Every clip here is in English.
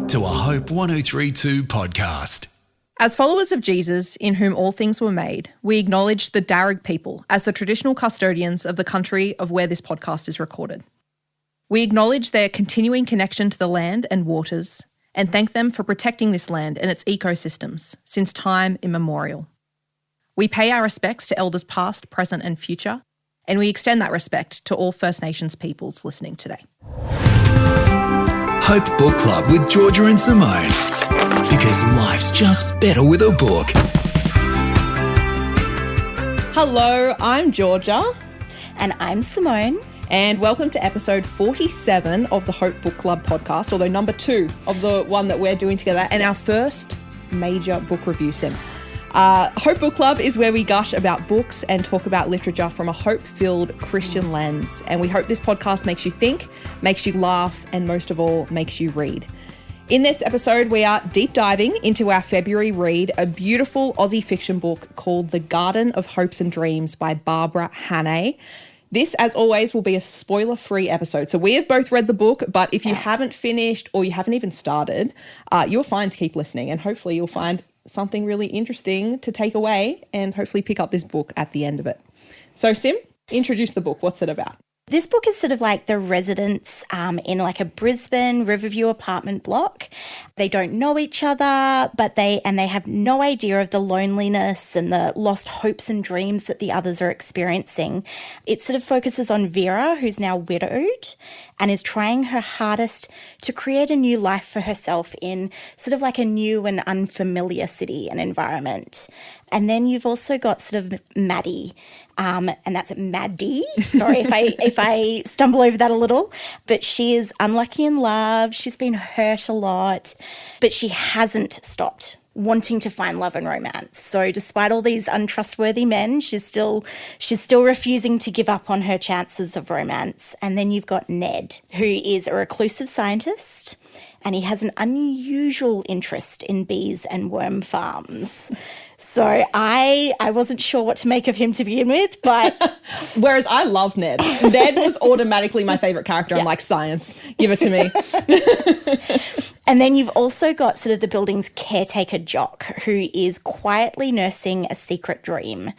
to a Hope 1032 podcast. As followers of Jesus, in whom all things were made, we acknowledge the Darug people as the traditional custodians of the country of where this podcast is recorded. We acknowledge their continuing connection to the land and waters, and thank them for protecting this land and its ecosystems since time immemorial. We pay our respects to elders past, present and future, and we extend that respect to all First Nations peoples listening today. Hope Book Club with Georgia and Simone. Because life's just better with a book. Hello, I'm Georgia. And I'm Simone. And welcome to episode 47 of the Hope Book Club podcast, although number 2 of the one that we're doing together, and our first major book review, Sim. Hope Book Club is where we gush about books and talk about literature from a hope-filled Christian lens. And we hope this podcast makes you think, makes you laugh, and most of all, makes you read. In this episode, we are deep diving into our February read, a beautiful Aussie fiction book called The Garden of Hopes and Dreams by Barbara Hannay. This, as always, will be a spoiler-free episode. So we have both read the book, but if you haven't finished or you haven't even started, you're fine to keep listening, and hopefully you'll find something really interesting to take away and hopefully pick up this book at the end of it. So Sim, introduce the book. What's it about? This book is sort of like the residents in like a Brisbane Riverview apartment block. They don't know each other, but they have no idea of the loneliness and the lost hopes and dreams that the others are experiencing. It sort of focuses on Vera, who's now widowed and is trying her hardest to create a new life for herself in sort of like a new and unfamiliar city and environment. And then you've also got sort of Maddie, and that's Maddie. Sorry if I stumble over that a little, but she is unlucky in love. She's been hurt a lot, but she hasn't stopped wanting to find love and romance. So despite all these untrustworthy men, she's still refusing to give up on her chances of romance. And then you've got Ned, who is a reclusive scientist, and he has an unusual interest in bees and worm farms. So I wasn't sure what to make of him to begin with, but... Whereas I love Ned. Ned was automatically my favourite character. I'm like, science, give it to me. And then you've also got sort of the building's caretaker Jock, who is quietly nursing a secret dream.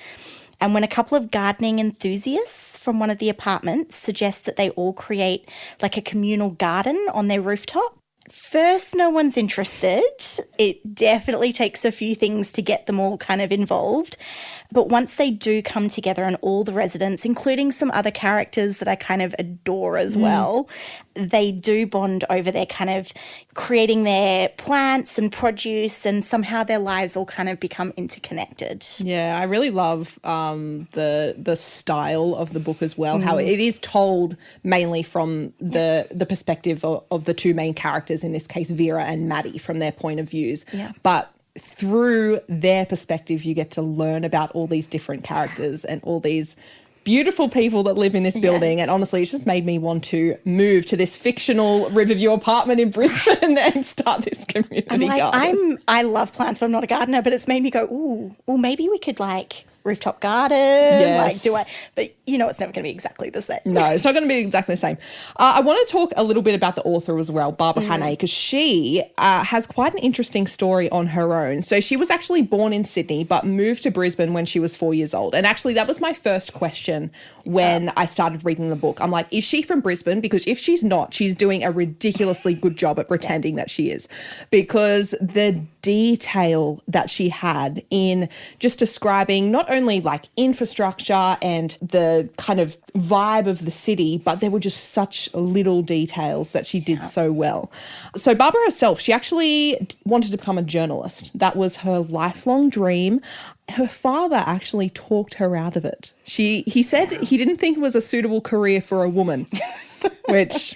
And when a couple of gardening enthusiasts from one of the apartments suggest that they all create like a communal garden on their rooftop, first, no one's interested. It definitely takes a few things to get them all kind of involved. But once they do come together and all the residents, including some other characters that I kind of adore as well, they do bond over their kind of creating their plants and produce, and somehow their lives all kind of become interconnected. Yeah, I really love the style of the book as well, how it is told mainly from the perspective of the two main characters, in this case Vera and Maddie, from their point of views. Yeah. But through their perspective, you get to learn about all these different characters and all these beautiful people that live in this building. Yes. And honestly, it's just made me want to move to this fictional Riverview apartment in Brisbane and start this community garden. I love plants, but I'm not a gardener, but it's made me go, ooh, well, maybe we could like rooftop garden. Yes. But you know, it's never going to be exactly the same. No, it's not going to be exactly the same. I want to talk a little bit about the author as well, Barbara Hannay, because she has quite an interesting story on her own. So she was actually born in Sydney, but moved to Brisbane when she was 4 years old. And actually that was my first question when I started reading the book. I'm like, is she from Brisbane? Because if she's not, she's doing a ridiculously good job at pretending that she is. Because the detail that she had in just describing not only like infrastructure and the kind of vibe of the city, but there were just such little details that she did so well. So Barbara herself, she actually wanted to become a journalist. That was her lifelong dream. Her father actually talked her out of it. He said he didn't think it was a suitable career for a woman. Which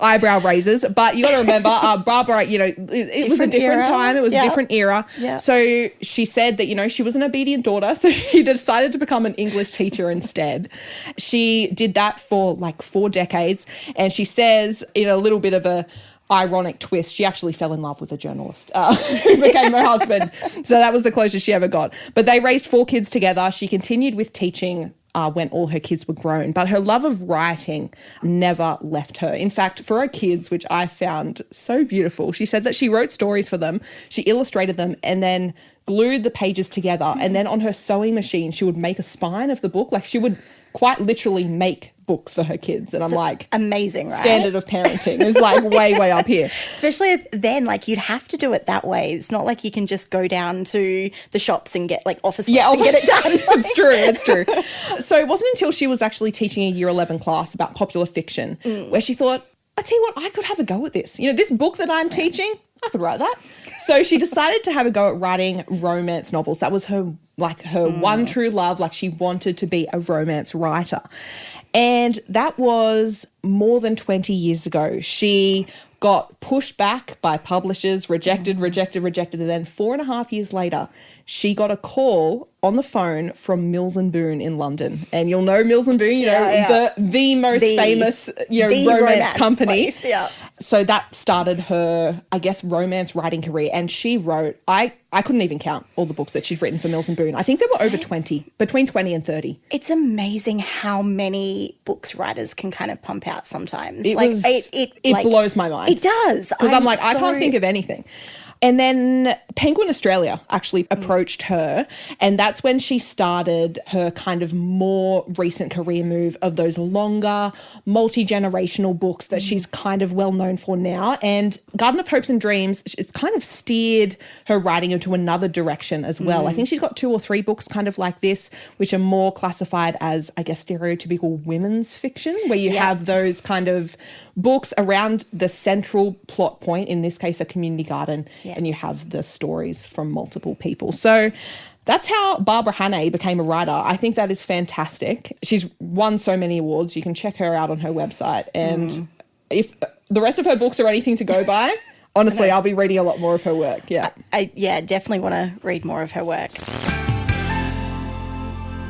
eyebrow raisers, but you got to remember, Barbara, you know, it was a different time. It was a different era. Yeah. So she said that, you know, she was an obedient daughter. So she decided to become an English teacher instead. She did that for like 4 decades. And she says in a little bit of a ironic twist, she actually fell in love with a journalist who became her husband. So that was the closest she ever got. But they raised 4 kids together. She continued with teaching when all her kids were grown. But her love of writing never left her. In fact, for her kids, which I found so beautiful, she said that she wrote stories for them, she illustrated them, and then glued the pages together. And then on her sewing machine, she would make a spine of the book. Like she would quite literally make books for her kids. And I'm like, amazing, right? Standard of parenting is like way up here. Especially then, like you'd have to do it that way. It's not like you can just go down to the shops and get like office and get it done. It's true. So it wasn't until she was actually teaching a year 11 class about popular fiction where she thought, I tell you what, I could have a go at this. You know, this book that I'm teaching, I could write that. So she decided to have a go at writing romance novels. That was her one true love. Like she wanted to be a romance writer. And that was more than 20 years ago. She got pushed back by publishers, rejected. And then 4.5 years later, she got a call on the phone from Mills and Boon in London. And you'll know Mills and Boon, the most famous romance company. Place, yeah. So that started her, I guess, romance writing career. And she wrote, I couldn't even count all the books that she'd written for Mills and Boon. I think there were over 20, between 20 and 30. It's amazing how many books writers can kind of pump out sometimes. It blows my mind. It does. Because I'm like, I can't think of anything. And then Penguin Australia actually approached her, and that's when she started her kind of more recent career move of those longer, multi-generational books that she's kind of well known for now. And Garden of Hopes and Dreams, it's kind of steered her writing into another direction as well. I think she's got 2 or 3 books kind of like this, which are more classified as, I guess, stereotypical women's fiction, where you have those kind of books around the central plot point, in this case, a community garden, and you have the stories from multiple people. So that's how Barbara Hannay became a writer. I think that is fantastic. She's won so many awards. You can check her out on her website. And if the rest of her books are anything to go by, honestly, I'll be reading a lot more of her work. Yeah. I definitely want to read more of her work.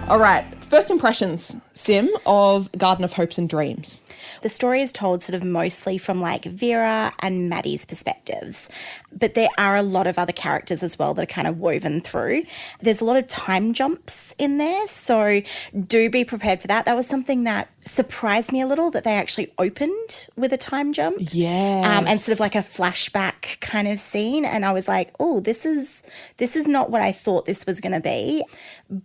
All right. First impressions, Sim, of Garden of Hopes and Dreams. The story is told sort of mostly from like Vera and Maddie's perspectives, but there are a lot of other characters as well that are kind of woven through. There's a lot of time jumps in there, so do be prepared for that. That was something that surprised me a little, that they actually opened with a time jump. Yes. And sort of like a flashback kind of scene. And I was like, oh, this is not what I thought this was going to be.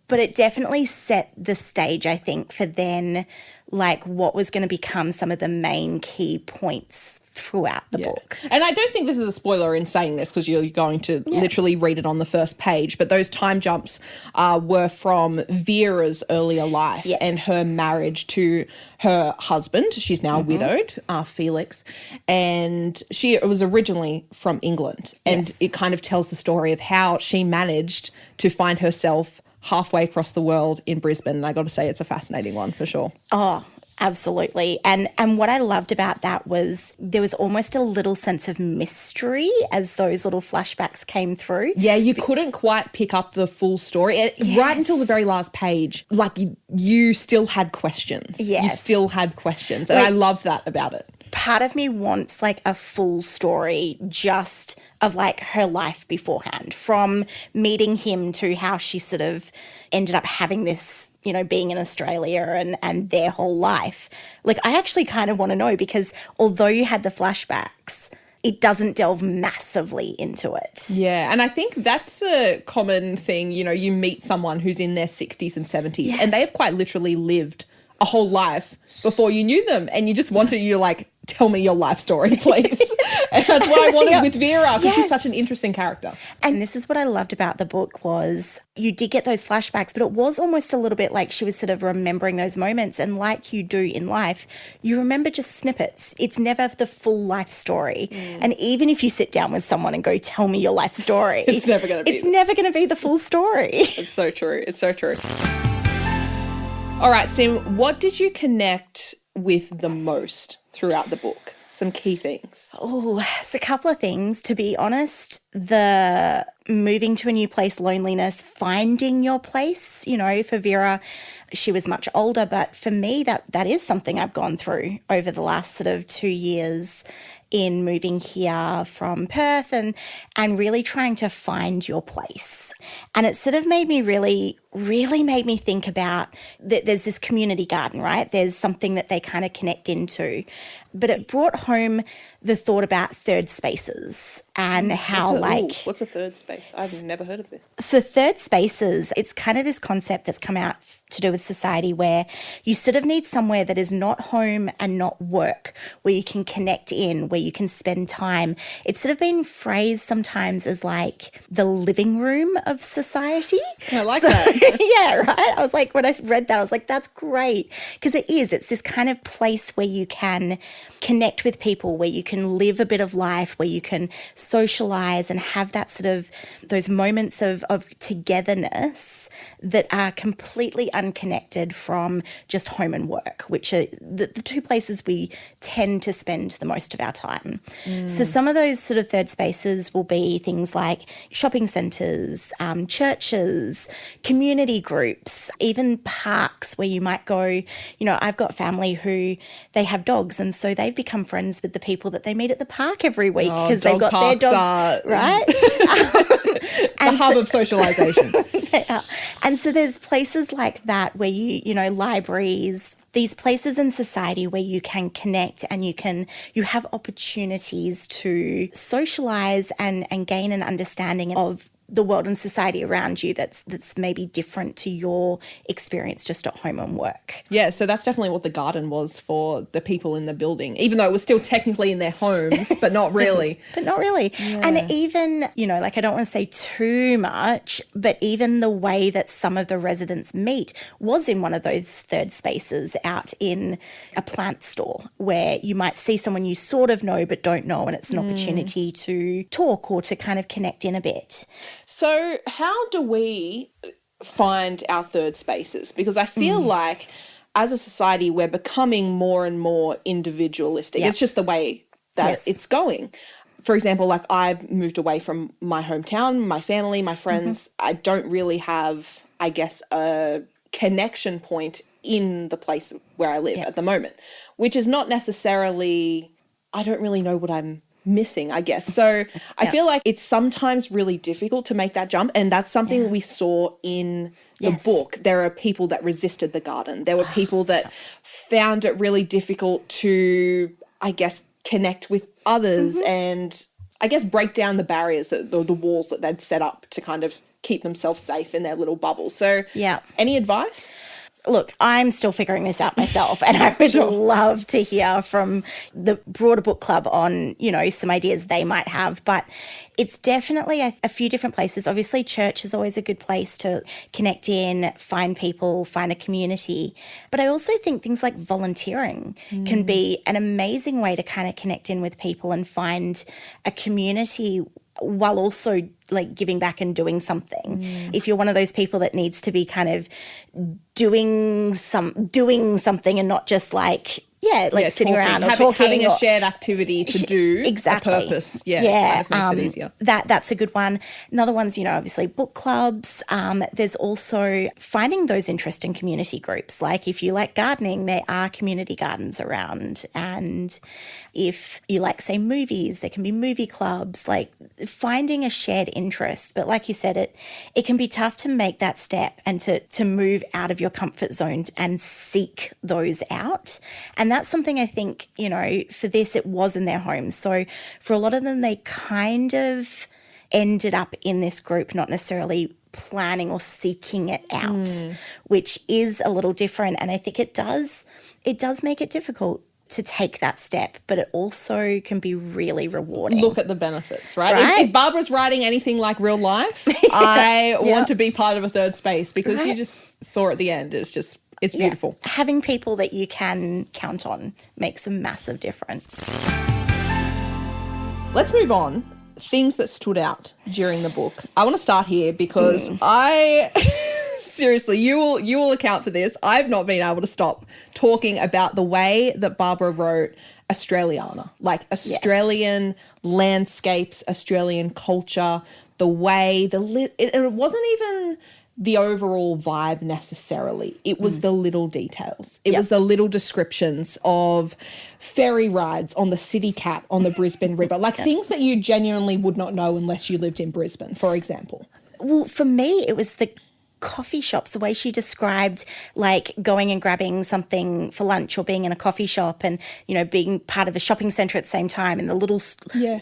But it definitely set the stage, I think, for then like what was going to become some of the main key points throughout the book. And I don't think this is a spoiler in saying this, because you're going to literally read it on the first page, but those time jumps were from Vera's earlier life and her marriage to her husband. She's now widowed, Felix, and it was originally from England, and it kind of tells the story of how she managed to find herself halfway across the world in Brisbane. And I got to say, it's a fascinating one for sure. Oh, absolutely. And what I loved about that was there was almost a little sense of mystery as those little flashbacks came through. Yeah, you couldn't quite pick up the full story. Right until the very last page, like you still had questions. Yes. You still had questions. And I loved that about it. Part of me wants like a full story just of like her life beforehand, from meeting him to how she sort of ended up having this, you know, being in Australia and their whole life. Like I actually kind of want to know, because although you had the flashbacks, it doesn't delve massively into it. Yeah, and I think that's a common thing. You know, you meet someone who's in their 60s and 70s and they have quite literally lived a whole life before you knew them, and you just wanted you to like, tell me your life story, please. And that's what I wanted with Vera, because she's such an interesting character. And this is what I loved about the book, was you did get those flashbacks, but it was almost a little bit like she was sort of remembering those moments. And like you do in life, you remember just snippets. It's never the full life story. And even if you sit down with someone and go, tell me your life story, it's never going to be the full story. It's so true. It's so true. All right, Sim, what did you connect with the most throughout the book? Some key things. Oh, it's a couple of things, to be honest. The moving to a new place, loneliness, finding your place. You know, for Vera, she was much older, but for me, that is something I've gone through over the last sort of 2 years in moving here from Perth and really trying to find your place. And it sort of made me really really made me think about that there's this community garden, right? There's something that they kind of connect into. But it brought home the thought about third spaces and how what's a third space? I've never heard of this. So third spaces, it's kind of this concept that's come out to do with society where you sort of need somewhere that is not home and not work, where you can connect in, where you can spend time. It's sort of been phrased sometimes as like the living room of society. I like that. Yeah, right? I was like, when I read that, I was like, that's great. Because it is. It's this kind of place where you can connect with people, where you can live a bit of life, where you can socialize and have that sort of those moments of togetherness that are completely unconnected from just home and work, which are the two places we tend to spend the most of our time. So some of those sort of third spaces will be things like shopping centres, churches, community groups, even parks where you might go. You know, I've got family who they have dogs, and so they've become friends with the people that they meet at the park every week because they've got their dogs, right? The hub of socialisation. They are. And so there's places like that where you know, libraries, these places in society where you can connect and you have opportunities to socialize and gain an understanding of the world and society around you that's maybe different to your experience just at home and work. Yeah, so that's definitely what the garden was for the people in the building, even though it was still technically in their homes, but not really. But not really. Yeah. And even, you know, like I don't want to say too much, but even the way that some of the residents meet was in one of those third spaces out in a plant store where you might see someone you sort of know but don't know, and it's an opportunity to talk or to kind of connect in a bit. So how do we find our third spaces? Because I feel like as a society, we're becoming more and more individualistic. Yep. It's just the way that it's going. For example, like I've moved away from my hometown, my family, my friends. I don't really have, I guess, a connection point in the place where I live at the moment, which is not necessarily, I don't really know what I'm missing, I guess. So I feel like it's sometimes really difficult to make that jump, and that's something we saw in the book. There are people that resisted the garden. There were people that found it really difficult to, I guess, connect with others and I guess break down the barriers, the walls that they'd set up to kind of keep themselves safe in their little bubble. So any advice? Look, I'm still figuring this out myself, and I would love to hear from the broader book club on, you know, some ideas they might have. But it's definitely a few different places. Obviously, church is always a good place to connect in, find people, find a community. But I also think things like volunteering can be an amazing way to kind of connect in with people and find a community while also like giving back and doing something. If you're one of those people that needs to be kind of doing something and not just like sitting talking, around or talking. Having a shared activity to do exactly. a purpose. Kind of makes it easier. That's a good one. Another one's, you know, obviously book clubs. There's also finding those interest in community groups. Like if you like gardening, there are community gardens around. And if you like, say, movies, there can be movie clubs, like finding a shared interest. But like you said, it can be tough to make that step and to move out of your comfort zone and seek those out. And that's something I think, you know, for this, it was in their homes. So for a lot of them, they kind of ended up in this group, not necessarily planning or seeking it out, which is a little different. And I think it does make it difficult to take that step, but it also can be really rewarding. Look at the benefits, right? If Barbara's writing anything like real life, I want to be part of a third space because you just saw at the end. It's beautiful. Having people that you can count on makes a massive difference. Let's move on. Things that stood out during the book. I want to start here because I seriously, you will account for this. I've not been able to stop talking about the way that Barbara wrote Australiana, like Australian landscapes, Australian culture, the way it wasn't even the overall vibe necessarily. It was the little details. It was the little descriptions of ferry rides on the City Cat on the Brisbane River, like things that you genuinely would not know unless you lived in Brisbane, for example. Well, for me, it was coffee shops, the way she described like going and grabbing something for lunch or being in a coffee shop and, you know, being part of a shopping centre at the same time and the little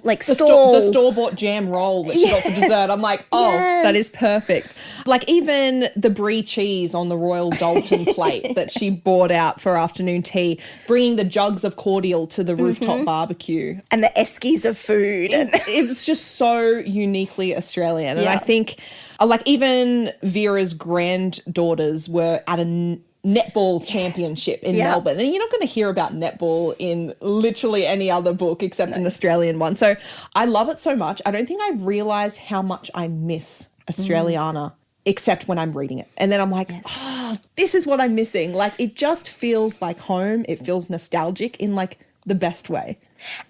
like stall. The store-bought jam roll that she got for dessert. I'm like, that is perfect. Like even the brie cheese on the Royal Dalton plate that she bought out for afternoon tea, bringing the jugs of cordial to the rooftop barbecue. And the eskies of food. It was just so uniquely Australian. And I think like even Vera's granddaughters were at a netball championship in Melbourne. And you're not going to hear about netball in literally any other book except an Australian one. So I love it so much. I don't think I realise how much I miss Australiana except when I'm reading it. And then I'm like, this is what I'm missing. Like it just feels like home. It feels nostalgic in like the best way.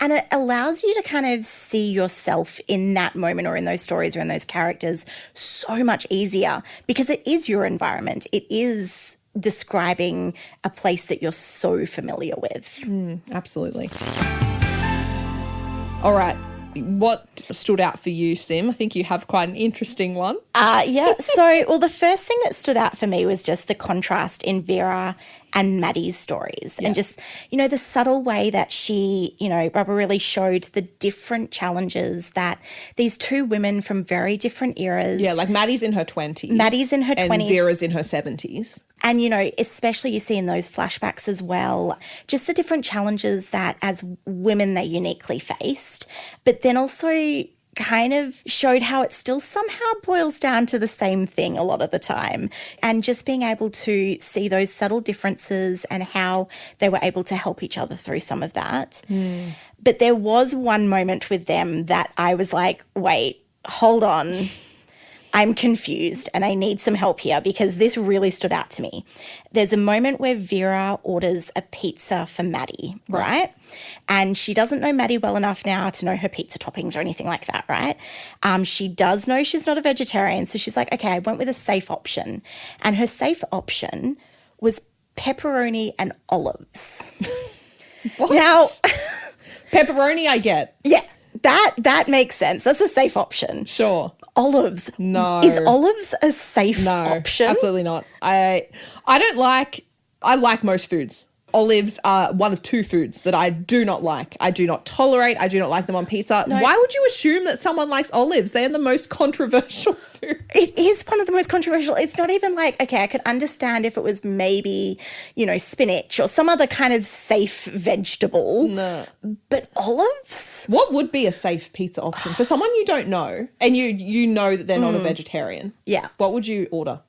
And it allows you to kind of see yourself in that moment or in those stories or in those characters so much easier because it is your environment. It is describing a place that you're so familiar with. Absolutely. All right. What stood out for you, Sim? I think you have quite an interesting one. So, the first thing that stood out for me was just the contrast in Vera and Maddie's stories and just, you know, the subtle way that she, you know, Barbara really showed the different challenges that these two women from very different eras. Yeah, like Maddie's in her 20s. And Vera's in her 70s. And, you know, especially you see in those flashbacks as well, just the different challenges that as women they uniquely faced, but then also kind of showed how it still somehow boils down to the same thing a lot of the time. And just being able to see those subtle differences and how they were able to help each other through some of that. But there was one moment with them that I was like, wait, hold on. I'm confused and I need some help here because this really stood out to me. There's a moment where Vera orders a pizza for Maddie, right? And she doesn't know Maddie well enough now to know her pizza toppings or anything like that, right? She does know she's not a vegetarian. So she's like, okay, I went with a safe option. And her safe option was pepperoni and olives. What? Now, pepperoni I get. Yeah, that makes sense. That's a safe option. Sure. Olives. No. Is olives a safe option? Absolutely not. I like most foods. Olives are one of two foods that I do not like. I do not tolerate. I do not like them on pizza. No. Why would you assume that someone likes olives? They are the most controversial food. It is one of the most controversial. It's not even like, okay, I could understand if it was maybe, you know, spinach or some other kind of safe vegetable. No. But olives? What would be a safe pizza option for someone you don't know and you know that they're not a vegetarian? Yeah. What would you order?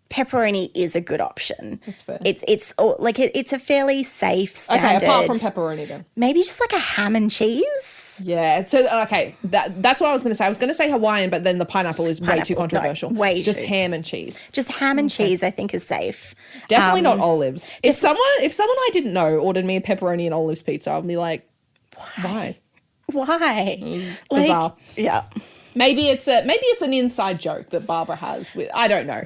Pepperoni is a good option. That's fair. It's a fairly safe standard. Okay, apart from pepperoni then. Maybe just like a ham and cheese. Yeah. So okay, that's what I was going to say. I was going to say Hawaiian, but then the pineapple is way too controversial. No, way just too. ham and cheese. Just ham and cheese, I think, is safe. Definitely not olives. If someone I didn't know ordered me a pepperoni and olives pizza, I'd be like, why? Like, Bizarre. yeah. Maybe it's an inside joke that Barbara has. I don't know.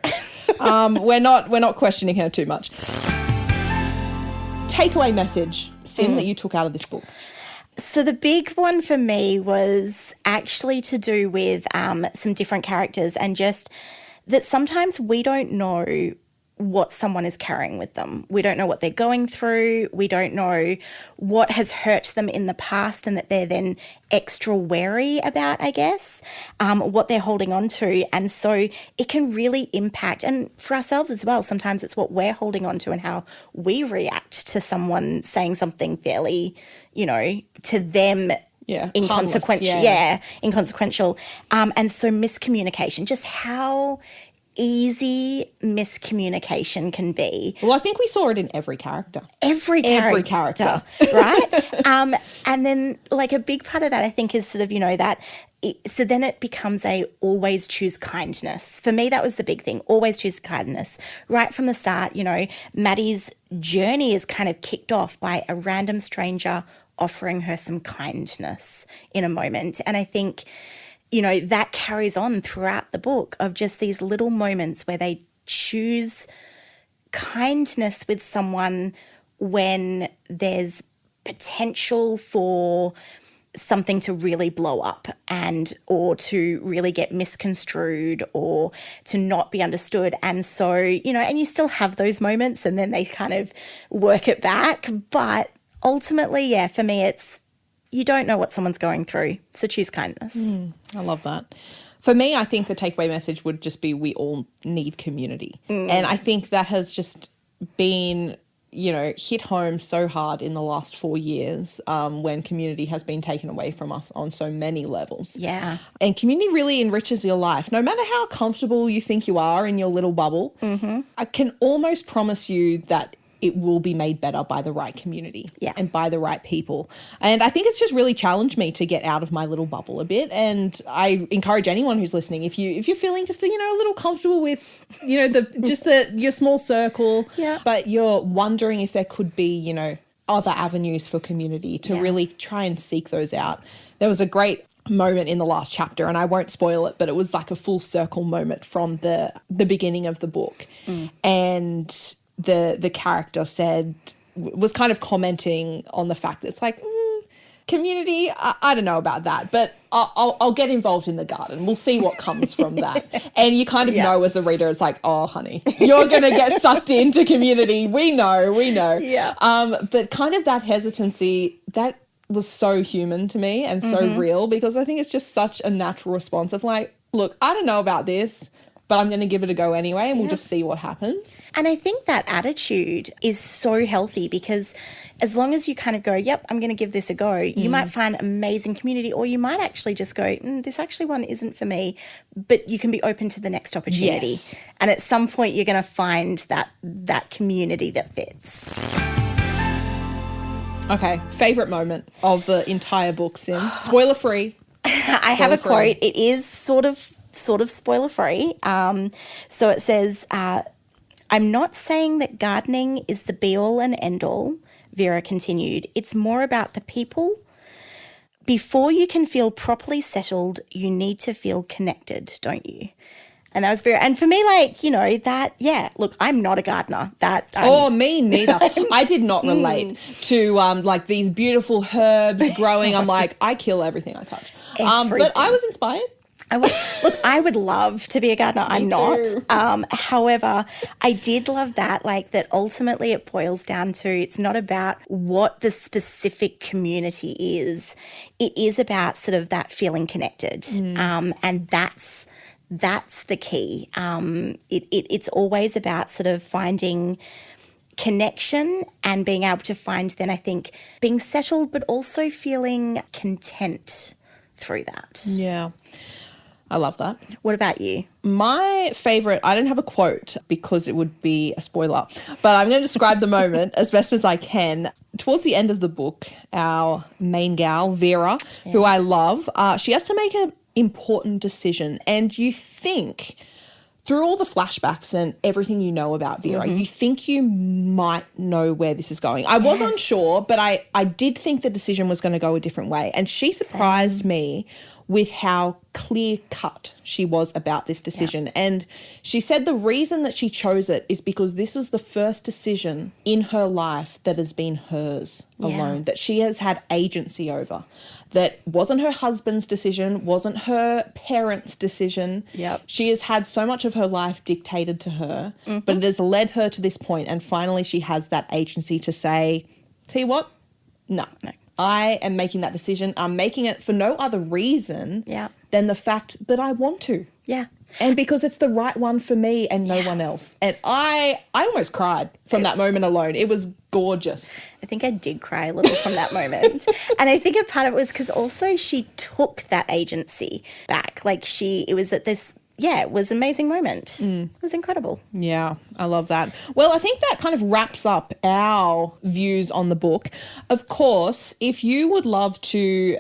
We're not questioning her too much. Takeaway message, Sim, that you took out of this book. So the big one for me was actually to do with some different characters and just that sometimes we don't know what someone is carrying with them. We don't know what they're going through. We don't know what has hurt them in the past and that they're then extra wary about, I guess, what they're holding on to. And so it can really impact, and for ourselves as well, sometimes it's what we're holding on to and how we react to someone saying something fairly, you know, to them inconsequential. Inconsequential. And so miscommunication, just how easy miscommunication can be. Well, I think we saw it in every character. Every character. Right? And then like a big part of that I think is sort of, you know, that so then it becomes a always choose kindness. For me, that was the big thing. Always choose kindness. Right from the start, you know, Maddie's journey is kind of kicked off by a random stranger offering her some kindness in a moment. And I think, you know, that carries on throughout the book of just these little moments where they choose kindness with someone when there's potential for something to really blow up or to really get misconstrued or to not be understood. And so, and you still have those moments and then they kind of work it back. But ultimately, yeah, for me, it's you don't know what someone's going through. So choose kindness. I love that. For me, I think the takeaway message would just be we all need community. And I think that has just been hit home so hard in the last 4 years when community has been taken away from us on so many levels. Yeah. And community really enriches your life. No matter how comfortable you think you are in your little bubble, I can almost promise you that it will be made better by the right community and by the right people. And I think it's just really challenged me to get out of my little bubble a bit. And I encourage anyone who's listening, if you're feeling just a little comfortable with your small circle, but you're wondering if there could be other avenues for community to really try and seek those out. There was a great moment in the last chapter, and I won't spoil it, but it was like a full circle moment from the beginning of the book. And the character was kind of commenting on the fact that it's like, community, I don't know about that, but I'll get involved in the garden. We'll see what comes from that. And you kind of know as a reader, it's like, oh, honey, you're going to get sucked into community. We know. Yeah. But kind of that hesitancy, that was so human to me and so real, because I think it's just such a natural response of like, look, I don't know about this, but I'm going to give it a go anyway, and we'll just see what happens. And I think that attitude is so healthy, because as long as you kind of go, yep, I'm going to give this a go, you might find amazing community, or you might actually just go, this actually one isn't for me, but you can be open to the next opportunity. Yes. And at some point you're going to find that community that fits. Okay, favourite moment of the entire book, Sim? Spoiler free. I have a quote. It is sort of spoiler free. So it says, I'm not saying that gardening is the be all and end all, Vera continued. It's more about the people. Before you can feel properly settled, you need to feel connected, don't you? And that was very, and for me, look, I'm not a gardener. Me neither. I did not relate to these beautiful herbs growing. I'm like, I kill everything I touch. But I was inspired. I would love to be a gardener. I'm not. However, I did love that ultimately it boils down to, it's not about what the specific community is. It is about sort of that feeling connected. And that's the key. It's always about sort of finding connection and being able to find, then I think, being settled, but also feeling content through that. Yeah. I love that. What about you? My favourite, I don't have a quote because it would be a spoiler, but I'm going to describe the moment as best as I can. Towards the end of the book, our main gal, Vera, who I love, she has to make an important decision. And you think, through all the flashbacks and everything you know about Vera, you think you might know where this is going. I was unsure, but I did think the decision was going to go a different way. And she surprised me with how clear-cut she was about this decision. And she said the reason that she chose it is because this was the first decision in her life that has been hers alone, that she has had agency over. That wasn't her husband's decision, wasn't her parents' decision. She has had so much of her life dictated to her, but it has led her to this point, and finally she has that agency to say, see what? No. I am making that decision. I'm making it for no other reason than the fact that I want to. Yeah. And because it's the right one for me and no one else. And I almost cried from that moment alone. It was gorgeous. I think I did cry a little from that moment. And I think a part of it was because also she took that agency back. It was at this, it was an amazing moment. It was incredible. Yeah, I love that. Well, I think that kind of wraps up our views on the book. Of course, if you would love to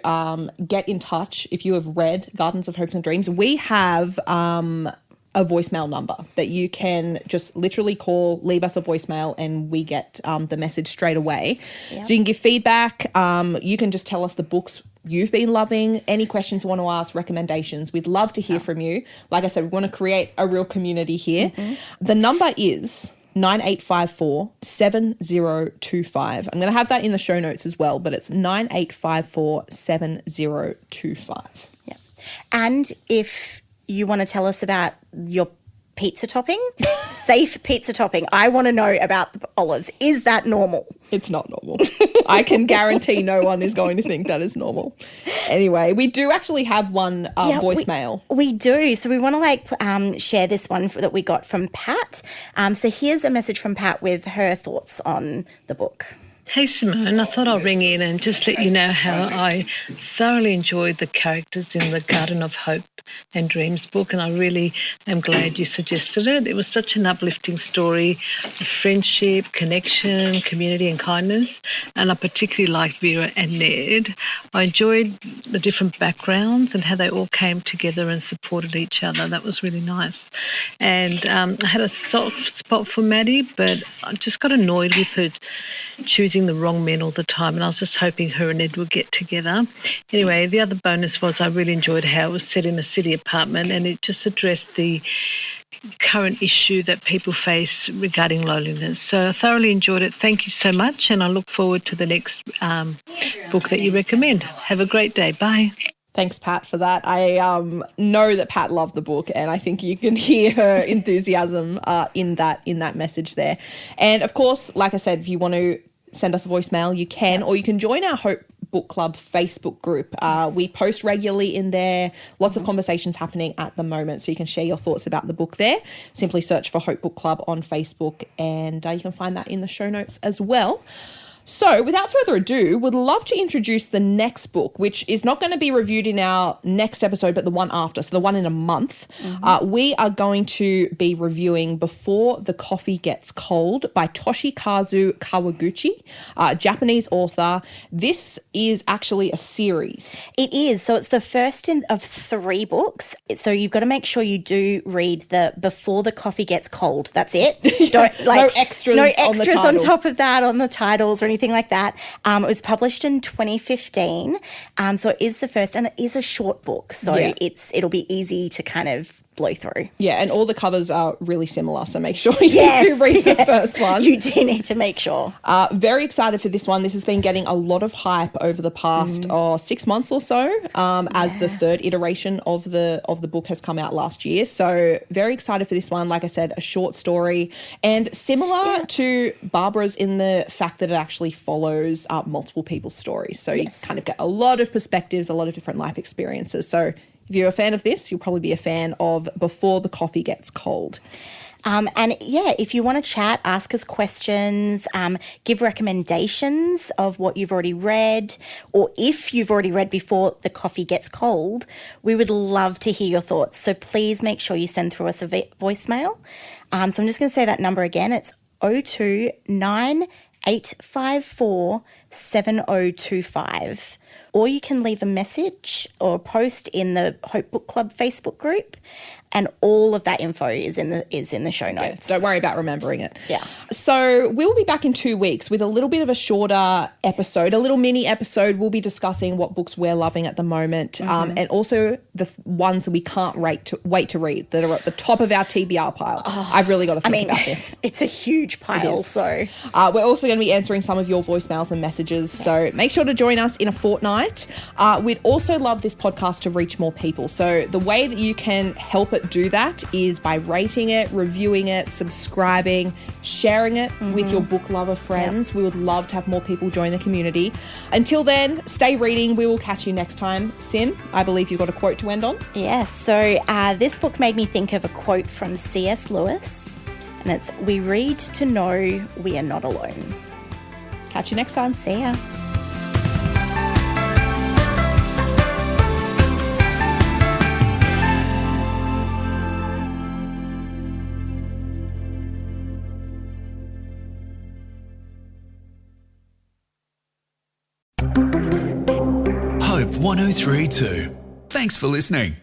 get in touch, if you have read Gardens of Hopes and Dreams, we have a voicemail number that you can just literally call, leave us a voicemail, and we get the message straight away. So you can give feedback. You can just tell us the books you've been loving, any questions you want to ask, recommendations. We'd love to hear from you. Like I said, we want to create a real community here. The number is 9854 7025. I'm going to have that in the show notes as well, but it's 9854 7025. Yeah. And if you want to tell us about your pizza topping, safe pizza topping, I want to know about the olives. Is that normal? It's not normal. I can guarantee no one is going to think that is normal. Anyway, we do actually have one voicemail. We do. So we want to share this one that we got from Pat. So here's a message from Pat with her thoughts on the book. Hey Simone, I thought I'll ring in and just let you know how I thoroughly enjoyed the characters in the Garden of Hope and Dreams book, and I really am glad you suggested it. It was such an uplifting story of friendship, connection, community and kindness, and I particularly liked Vera and Ned. I enjoyed the different backgrounds and how they all came together and supported each other. That was really nice. And I had a soft spot for Maddie, but I just got annoyed with her choosing the wrong men all the time, and I was just hoping her and Ed would get together. Anyway, the other bonus was I really enjoyed how it was set in a city apartment, and it just addressed the current issue that people face regarding loneliness. So I thoroughly enjoyed it. Thank you so much, and I look forward to the next book that you recommend. Have a great day. Bye. Thanks, Pat, for that. I know that Pat loved the book, and I think you can hear her enthusiasm in that message there. And of course, like I said, if you want to send us a voicemail, you can, or you can join our Hope Book Club Facebook group. We post regularly in there, lots of conversations happening at the moment, so you can share your thoughts about the book there. Simply search for Hope Book Club on Facebook, and you can find that in the show notes as well. So without further ado, would love to introduce the next book, which is not going to be reviewed in our next episode, but the one after, so the one in a month. We are going to be reviewing Before the Coffee Gets Cold by Toshikaza Kawaguchi, Japanese author. This is actually a series. It is. So it's the first of 3 books. So you've got to make sure you do read the Before the Coffee Gets Cold. That's it. Don't no extras on the title. on top of that on the titles or anything like that. It was published in 2015. So it is the first, and it is a short book. So it'll be easy to kind of blow through. Yeah, and all the covers are really similar, so make sure you do read the first one. You do need to make sure. Very excited for this one. This has been getting a lot of hype over the past 6 months or so, as the third iteration of the book has come out last year. So very excited for this one. Like I said, a short story, and similar to Barbara's in the fact that it actually follows multiple people's stories. So you kind of get a lot of perspectives, a lot of different life experiences. So if you're a fan of this, you'll probably be a fan of Before the Coffee Gets Cold. If you want to chat, ask us questions, give recommendations of what you've already read, or if you've already read Before the Coffee Gets Cold, we would love to hear your thoughts. So please make sure you send through us a voicemail. So I'm just going to say that number again. It's 029-854 7025. Or you can leave a message or a post in the Hope Book Club Facebook group, and all of that info is in the show notes. Don't worry about remembering it. Yeah. So we'll be back in 2 weeks with a little bit of a shorter episode, a little mini episode. We'll be discussing what books we're loving at the moment, and also the ones that we can't wait to read that are at the top of our TBR pile. I've really got to think about this. It's a huge pile. So we're also going to be answering some of your voicemails and messages. Yes. So make sure to join us in a fortnight. We'd also love this podcast to reach more people. So the way that you can help it do that is by rating it, reviewing it, subscribing, sharing it with your book lover friends. We would love to have more people join the community. Until then, stay reading. We will catch you next time. Sim, I believe you've got a quote to end on. Yes. So this book made me think of a quote from C.S. Lewis, and it's, "We read to know we are not alone." Catch you next time. See ya. Hope 1032. Thanks for listening.